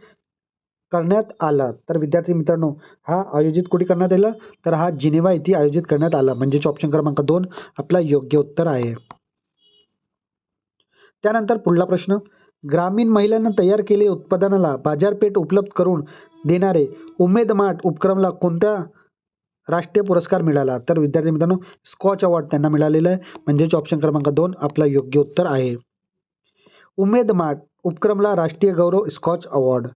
करण्यात आला? तर विद्यार्थी मित्रांनो, हा आयोजित कुठे करण्यात आला? तर हा जिनेव्हा येथे आयोजित करण्यात आला, म्हणजेच ऑप्शन क्रमांक 2 आपला योग्य उत्तर आहे. त्यानंतर पुढला प्रश्न, ग्रामीण महिलांना तयार केलेल्या उत्पादनाला बाजारपेठ उपलब्ध करून देणारे उमेद मार्ट उपक्रमाला कोणत्या राष्ट्रीय पुरस्कार मिळाला? तर विद्यार्थी मित्रांनो, स्कॉच अवॉर्ड त्यांना मिळालेला आहे, म्हणजेच ऑप्शन क्रमांक 2 आपला योग्य उत्तर आहे. उमेद मार्ट उपक्रमाला राष्ट्रीय गौरव स्कॉच अवॉर्ड.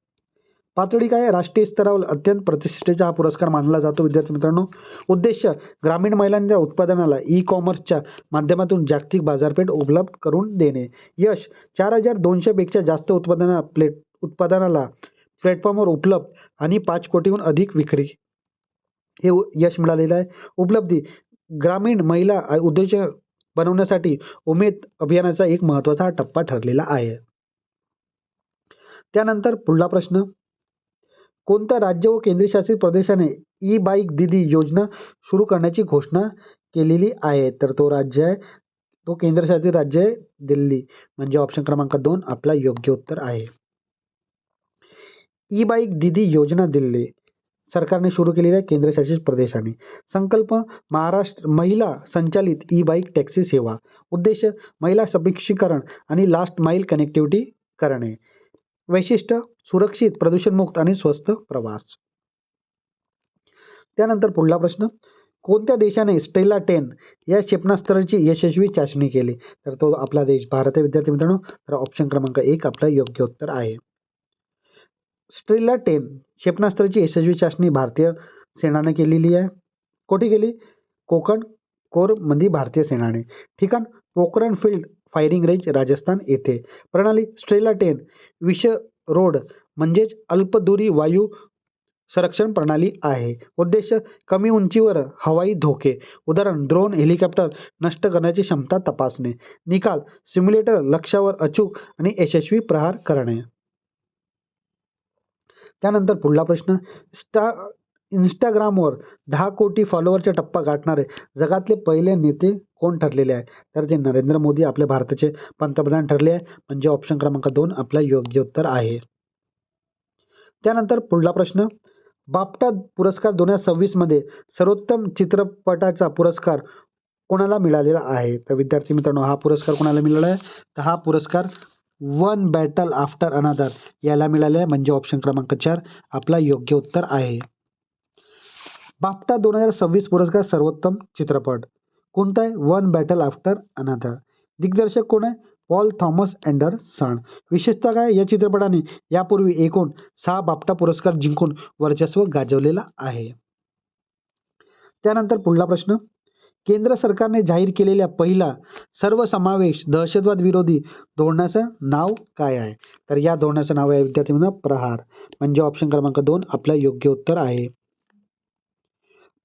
पातळी काय? राष्ट्रीय स्तरावर अत्यंत प्रतिष्ठेचा हा पुरस्कार मानला जातो. विद्यार्थी मित्रांनो, उद्देश ग्रामीण महिलांच्या उत्पादनाला ई कॉमर्सच्या माध्यमातून जागतिक बाजारपेठ उपलब्ध करून देणे. यश 4200 पेक्षा जास्त उत्पादनाला प्लॅटफॉर्मवर उपलब्ध आणि 5 कोटीहून अधिक विक्री, हे यश मिळालेलं आहे. उपलब्धी, ग्रामीण महिला उद्योजक बनवण्यासाठी उमेद अभियानाचा एक महत्त्वाचा टप्पा ठरलेला आहे. त्यानंतर पुढला प्रश्न, कोणत्या राज्य व केंद्रशासित प्रदेशाने ई बाईक दीदी योजना सुरू करण्याची घोषणा केलेली आहे? तर तो केंद्रशासित राज्य आहे दिल्ली, म्हणजे ऑप्शन क्रमांक 2 आपला योग्य उत्तर आहे. ई बाईक दीदी योजना दिल्ली सरकारने सुरू केलेली आहे, केंद्रशासित प्रदेशाने. संकल्प, महाराष्ट्र महिला संचालित ई बाईक टॅक्सी सेवा. उद्देश, महिला सक्षमीकरण आणि लास्ट माईल कनेक्टिव्हिटी करणे. वैशिष्ट्य, सुरक्षित, प्रदूषणमुक्त आणि स्वस्त प्रवास. त्यानंतर पुढला प्रश्न, कोणत्या देशाने स्टेला 10 या क्षेपणास्त्राची यशस्वी चाचणी केली? तर तो आपला देश भारत आहे. विद्यार्थी मित्रांनो, तर ऑप्शन क्रमांक 1 आपला योग्य उत्तर आहे. स्टेला 10 क्षेपणास्त्राची यशस्वी चाचणी भारतीय सेनाने केलेली आहे. कुठे केली? कोकण कोरमध्ये भारतीय सेनाने. ठिकाण, Pokhran field firing range, Rajasthan येथे. प्रणाली, स्टेला 10 विषरोड, म्हणजेच अल्पदुरी वायू संरक्षण प्रणाली आहे. उद्देश, कमी उंचीवर हवाई धोके, उदाहरण ड्रोन, हेलिकॉप्टर नष्ट करण्याची क्षमता तपासणे. निकाल, सिम्युलेटर लक्ष्यावर अचूक आणि यशस्वी प्रहार करणे. त्यानंतर पुढला प्रश्न, इंस्टाग्रामवर 10 कोटी फॉलोअरचा टप्पा गाठणारे जगातले पहिले नेते कोण ठरलेले आहे? तर ते नरेंद्र मोदी आपले भारताचे पंतप्रधान ठरले आहे, म्हणजे ऑप्शन क्रमांक 2 आपला योग्य उत्तर आहे. त्यानंतर पुढला प्रश्न, बाफ्टा पुरस्कार 2026 मध्ये सर्वोत्तम चित्रपटाचा पुरस्कार कोणाला मिळालेला आहे? तर विद्यार्थी मित्रांनो, हा पुरस्कार कोणाला मिळाला आहे? तर हा पुरस्कार वन बॅटल आफ्टर अनदर याला मिळाले आहे, म्हणजे ऑप्शन क्रमांक 4 आपला योग्य उत्तर आहे. बाफ्टा 2026 पुरस्कार सर्वोत्तम चित्रपट कोणता आहे? One Battle After Another. दिग्दर्शक कोण आहे? Paul Thomas Anderson. विशेषतः काय? या चित्रपटाने यापूर्वी एकूण 6 बाफ्टा पुरस्कार जिंकून वर्चस्व गाजवलेला आहे. त्यानंतर पुढला प्रश्न, केंद्र सरकारने जाहीर केलेल्या पहिला सर्वसमावेश दहशतवाद विरोधी धोरणाचं नाव काय आहे? तर या धोरणाचं नाव आहे विद्यार्थी मित्रांनो प्रहार, म्हणजे ऑप्शन क्रमांक 2 आपला योग्य उत्तर आहे.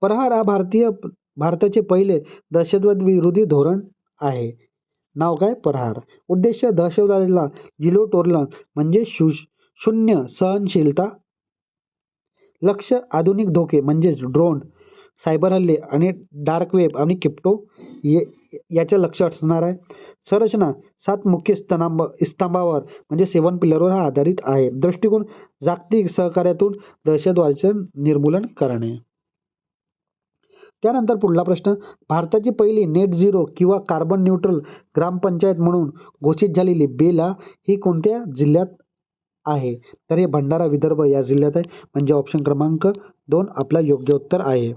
प्रहार हा भारताचे पहिले दहशतवाद विरोधी धोरण आहे. नाव काय? प्रहार. उद्देश, दहशतवादाला जिलोटोरलं, म्हणजे शून्य सहनशीलता. लक्ष्य, आधुनिक धोके म्हणजेच ड्रोन, सायबर हल्ले आणि डार्क वेब आणि क्रिप्टो याचं लक्ष असणार आहे. संरचना 7 मुख्य स्तंभावर म्हणजे 7 पिलरवर हा आधारित आहे. दृष्टिकोन, जागतिक सहकार्यातून दहशतवादाचे निर्मूलन करणे. त्यानंतर पुढला प्रश्न, भारताची पहिली नेट झिरो किंवा कार्बन न्यूट्रल ग्रामपंचायत म्हणून घोषित झालेली बेला ही कोणत्या जिल्ह्यात आहे? तर हे भंडारा विदर्भ या जिल्ह्यात आहे, म्हणजे ऑप्शन क्रमांक 2 आपला योग्य उत्तर आहे.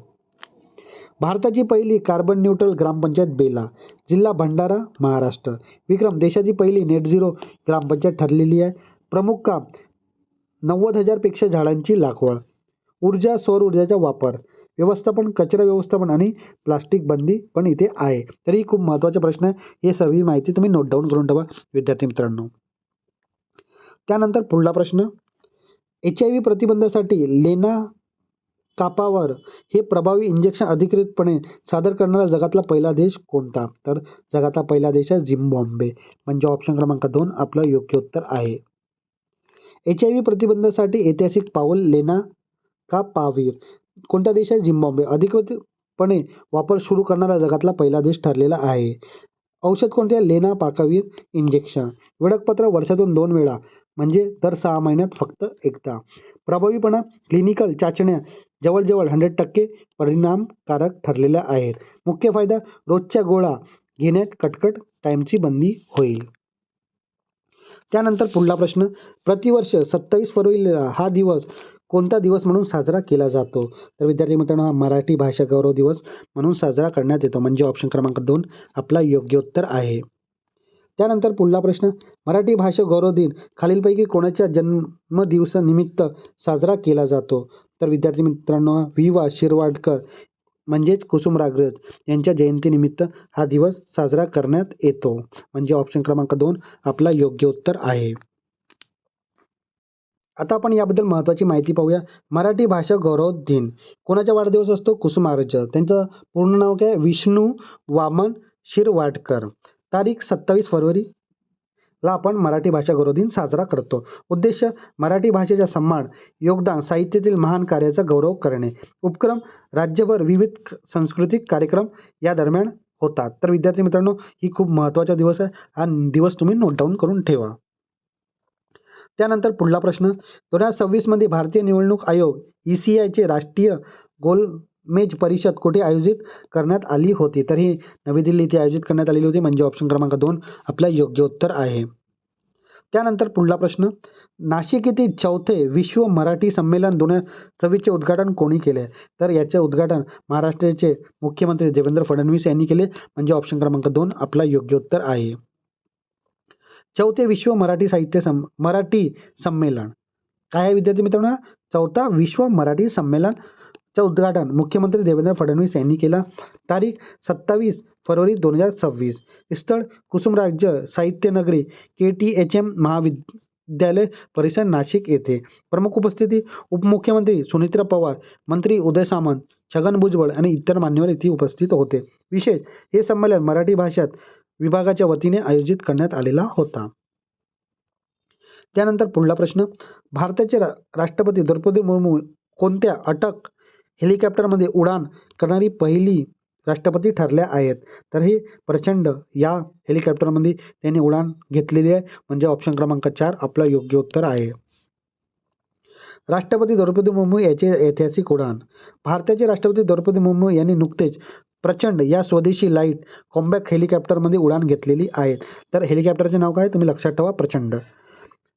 भारताची पहिली कार्बन न्यूट्रल ग्रामपंचायत बेला, जिल्हा भंडारा, महाराष्ट्र. विक्रम, देशाची पहिली नेट झिरो ग्रामपंचायत ठरलेली आहे. प्रमुख काम, 90,000 पेक्षा झाडांची लागवड. ऊर्जा, सौर ऊर्जाचा वापर. व्यवस्थापन, कचरा व्यवस्थापन आणि प्लास्टिक बंदी पण इथे आहे. तर ही खूप महत्त्वाचे प्रश्न आहे. हे सर्व माहिती तुम्ही नोट डाऊन करून ठेवा विद्यार्थी मित्रांनो. त्यानंतर पुढला प्रश्न, HIV प्रतिबंधासाठी लेनाकापावर हे प्रभावी इंजेक्शन अधिकृतपणे सादर करणारा जगातला पहिला देश कोणता? तर जगातला पहिला देश आहे झिम्बाब्वे. म्हणजे ऑप्शन क्रमांक 2 आपलं योग्य उत्तर आहे. HIV प्रतिबंधासाठी ऐतिहासिक पाऊल लेनाकापावीर. कोणता देश आहे? झिम्बाब्वे. अधिकृतपणे वापर सुरू करणारा जगातला पहिला देश ठरलेला आहे. औषध कोणते आहे? लेनापाकावीर इंजेक्शन. वेळापत्रक वर्षातून 2 वेळा म्हणजे दर 6 महिन्यात फक्त एकदा. प्रभावीपणा क्लिनिकल चाचण्या जवळजवळ 100% परिणामकारक ठरलेल्या आहेत. मुख्य फायदा रोजच्या गोळ्या घेण्यात कटकट टाईमची बंदी होईल. त्यानंतर पुढला प्रश्न, प्रतिवर्ष 27 फरवरीला हा दिवस कोणता दिवस म्हणून साजरा केला जातो? तर विद्यार्थी मित्रांनो, हा मराठी भाषा गौरव दिवस म्हणून साजरा करण्यात येतो. म्हणजे ऑप्शन क्रमांक 2 आपला योग्य उत्तर आहे. त्यानंतर पुढला प्रश्न, मराठी भाषा गौरव दिन खालीलपैकी कोणाच्या जन्मदिवसानिमित्त साजरा केला जातो? तर विद्यार्थी मित्रांनो, वि. शिरवाडकर म्हणजेच कुसुमाग्रज यांच्या जयंतीनिमित्त हा दिवस साजरा करण्यात येतो. म्हणजे ऑप्शन क्रमांक 2 आपला योग्य उत्तर आहे. आता आपण याबद्दल महत्त्वाची माहिती पाहूया. मराठी भाषा गौरव दिन कोणाचा वाढदिवस असतो? कुसुमाग्रज. त्यांचं पूर्ण नाव काय? विष्णू वामन शिरवाडकर. तारीख 27 फरवरीला आपण मराठी भाषा गौरव दिन साजरा करतो. उद्देश मराठी भाषेचा सन्मान, योगदान, साहित्यातील महान कार्याचा गौरव करणे. उपक्रम राज्यभर विविध सांस्कृतिक कार्यक्रम या दरम्यान होतात. तर विद्यार्थी मित्रांनो, ही खूप महत्त्वाचा दिवस आहे. हा दिवस तुम्ही नोट डाऊन करून ठेवा. त्यानंतर पुढला प्रश्न, 2026 मध्ये भारतीय निवडणूक आयोग ECIचे राष्ट्रीय गोलमेज परिषद कुठे आयोजित करण्यात आली होती? तर ही नवी दिल्ली येथे आयोजित करण्यात आलेली होती. म्हणजे ऑप्शन क्रमांक 2 आपला योग्य उत्तर आहे. त्यानंतर पुढला प्रश्न, नाशिक येथील 4थे विश्व मराठी संमेलन 2026चे उद्घाटन कोणी केले? तर याचे उद्घाटन महाराष्ट्राचे मुख्यमंत्री देवेंद्र फडणवीस यांनी केले. म्हणजे ऑप्शन क्रमांक 2 आपला योग्य उत्तर आहे. 4थे विश्व मराठी संमेलन काय आहे विद्यार्थी मित्रांनो? 4था विश्व मराठी संमेलनचं उद्घाटन मुख्यमंत्री देवेंद्र फडणवीस यांनी केलं. तारीख 27 फरवरी 2026. स्थळ कुसुमराज साहित्य नगरी KTHM महाविद्यालय परिसर नाशिक येथे. प्रमुख उपस्थिती उपमुख्यमंत्री सुनेत्रा पवार, मंत्री उदय सामंत, छगन भुजबळ आणि इतर मान्यवर इथे उपस्थित होते. विशेष हे संमेलन मराठी भाषा विभागाच्या वतीने आयोजित करण्यात आलेला होता. त्यानंतर पुढला प्रश्न, भारताचे राष्ट्रपती द्रौपदी मुर्मू कोणत्या अटक हेलिकॉप्टरमध्ये उड्डाण करणारी पहिली राष्ट्रपती ठरल्या आहेत? तर हे प्रचंड या हेलिकॉप्टरमध्ये त्यांनी उड्डाण घेतलेली आहे. म्हणजे ऑप्शन क्रमांक 4 आपला योग्य उत्तर आहे. राष्ट्रपती द्रौपदी मुर्मू याचे ऐतिहासिक उड्डाण. भारताचे राष्ट्रपती द्रौपदी मुर्मू यांनी नुकतेच प्रचंड या स्वदेशी लाईट कॉम्बॅक्ट हेलिकॉप्टरमध्ये उड्डाण घेतलेली आहेत. तर हेलिकॉप्टरचे नाव काय तुम्ही लक्षात ठेवा, प्रचंड.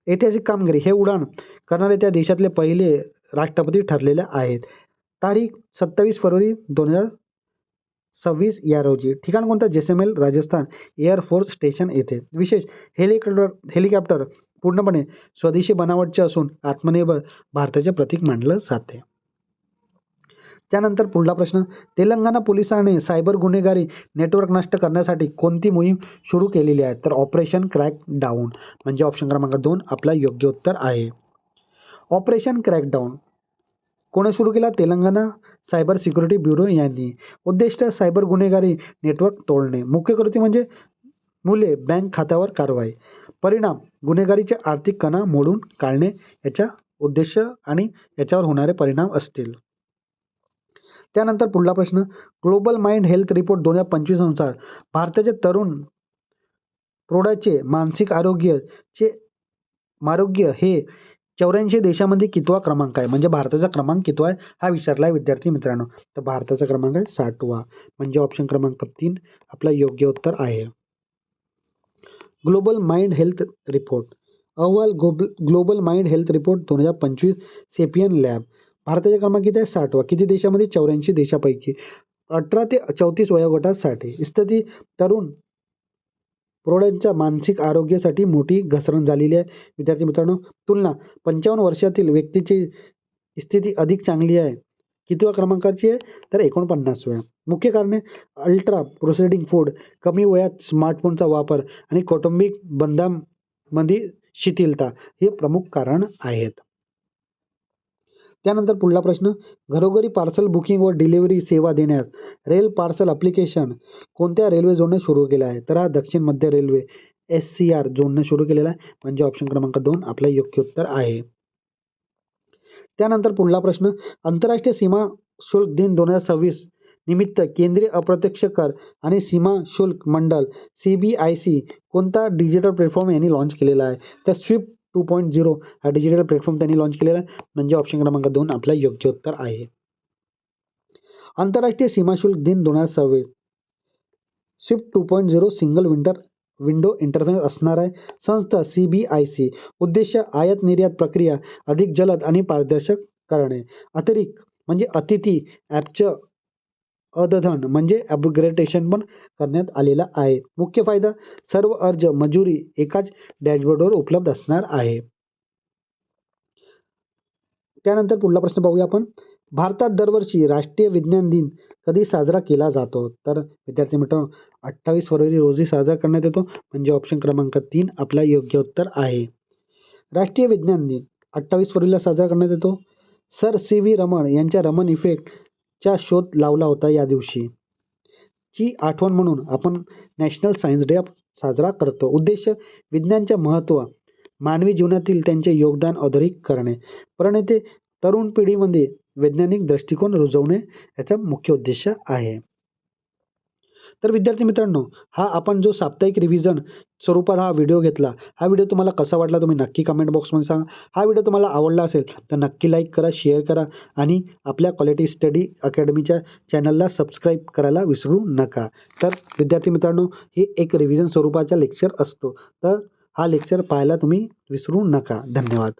ऐतिहासिक कामगिरी, हे उड्डाण करणारे त्या देशातले पहिले राष्ट्रपती ठरलेले आहेत. तारीख 27 फरवरी 2026 या रोजी. ठिकाण कोणतं? जैसलमेर राजस्थान एअरफोर्स स्टेशन येथे. विशेष हेलिकॉप्टर पूर्णपणे स्वदेशी बनावटचे असून आत्मनिर्भर भारताचे प्रतीक मानलं जाते. त्यानंतर पुढला प्रश्न, तेलंगणा पोलिसांनी सायबर गुन्हेगारी नेटवर्क नष्ट करण्यासाठी कोणती मोहीम सुरू केलेली आहे? तर ऑपरेशन क्रॅकडाऊन. म्हणजे ऑप्शन क्रमांक 2 आपला योग्य उत्तर आहे. ऑपरेशन क्रॅकडाऊन कोणी सुरू केला? तेलंगणा सायबर सिक्युरिटी ब्युरो यांनी. उद्दिष्ट सायबर गुन्हेगारी नेटवर्क तोडणे. मुख्य कृती म्हणजे मुले बँक खात्यावर कारवाई. परिणाम गुन्हेगारीचे आर्थिक कणा मोडून काढणे याचा उद्देश आणि याच्यावर होणारे परिणाम असतील. त्यानंतर पुढला प्रश्न, ग्लोबल माइंड हेल्थ रिपोर्ट 2025 नुसार भारताचे तरुण प्रौढांचे मानसिक आरोग्य हे 84 देशामध्ये कितवा क्रमांक आहे? म्हणजे भारताचा क्रमांक कितवा आहे हा विचारला आहे विद्यार्थी मित्रांनो. तर भारताचा क्रमांक आहे 60वा. म्हणजे ऑप्शन क्रमांक 3 आपला योग्य उत्तर आहे. ग्लोबल माइंड हेल्थ रिपोर्ट अहवाल global mind health report 2025 sapien lab. भारताचा क्रमांक किती आहे? 60वा. किती देशामध्ये? 84 देशापैकी. 18 ते 34 वयोगटासाठी. स्थिती तरुण प्रौढांच्या मानसिक आरोग्यासाठी मोठी घसरण झालेली आहे विद्यार्थी मित्रांनो. तुलना 55 वर्षातील व्यक्तीची स्थिती अधिक चांगली आहे कितव्या क्रमांकाची आहे तर 49व्या. मुख्य कारणे अल्ट्रा प्रोसेसिंग फूड, कमी वयात स्मार्टफोनचा वापर आणि कौटुंबिक बंधांमध्ये शिथिलता हे प्रमुख कारण आहेत. त्यानंतर पुढला प्रश्न, घरोघरी पार्सल बुकिंग व डिलिव्हरी सेवा देण्यास रेल पार्सल ॲप्लिकेशन कोणत्या रेल्वे झोनने सुरू केलं आहे? तर हा दक्षिण मध्य रेल्वे SCR झोनने सुरू केलेला आहे, म्हणजे ऑप्शन क्रमांक 2 आपलं योग्य उत्तर आहे. त्यानंतर पुढला प्रश्न, आंतरराष्ट्रीय सीमा शुल्क दिन 2026 निमित्त केंद्रीय अप्रत्यक्ष कर आणि सीमा शुल्क मंडळ CBIC कोणता डिजिटल प्लॅटफॉर्म यांनी लॉन्च केलेला आहे? तर स्विफ्ट 2.0 हा डिजिटल प्लॅटफॉर्म त्यांनी लॉन्च केलेला आहे, म्हणजे ऑप्शन क्रमांक 2 आपलं योग्य उत्तर आहे. आंतरराष्ट्रीय सीमा शुल्क दिन 2026 स्विफ्ट 2.0 सिंगल विंडो इंटरफेस असणार आहे. संस्था CBIC उद्देश्य आयात निर्यात प्रक्रिया अधिक जलद आणि पारदर्शक करणे. अतिरिक्त म्हणजे अतिथी ॲपचं अद्यतन म्हणजे अपग्रेडेशन पण करण्यात आलेला आहे. मुख्य फायदा सर्व अर्ज मंजुरी एकाच डॅशबोर्डवर उपलब्ध असणार आहे. त्यानंतर पुढला प्रश्न पाहूया आपण. भारतात दरवर्षी राष्ट्रीय विज्ञान दिन कधी साजरा केला जातो? तर विद्यार्थी मित्रांनो 28 फरवरी रोजी साजरा करण्यात येतो, म्हणजे ऑप्शन क्रमांक 3 आपला योग्य उत्तर आहे. राष्ट्रीय विज्ञान दिन 28 फरवरीला साजरा करण्यात येतो. सर CV रमण यांच्या रमण इफेक्टचा शोध लावला होता या दिवशी. ची आठवण म्हणून आपण नॅशनल सायन्स डे साजरा करतो. उद्देश विज्ञानचे महत्त्व, मानवी जीवनातील त्यांचे योगदान अधोरेखित करणे. प्रणेते तरुण पिढीमध्ये वैज्ञानिक दृष्टिकोन रुजवणे याचा मुख्य उद्देश आहे. तर विद्यार्थी मित्रांनो, हा आपण जो साप्ताहिक रिव्हिजन स्वरूपात हा व्हिडिओ घेतला, हा व्हिडिओ तुम्हाला कसा वाटला तुम्ही नक्की कमेंट बॉक्समध्ये सांगा. हा व्हिडिओ तुम्हाला आवडला असेल तर नक्की लाईक करा, शेअर करा आणि आपल्या क्वालिटी स्टडी अकॅडमीच्या चॅनलला सबस्क्राईब करायला विसरू नका. तर विद्यार्थी मित्रांनो, हे एक रिव्हिजन स्वरूपाचा लेक्चर असतो, तर हा लेक्चर पाहायला तुम्ही विसरू नका. धन्यवाद.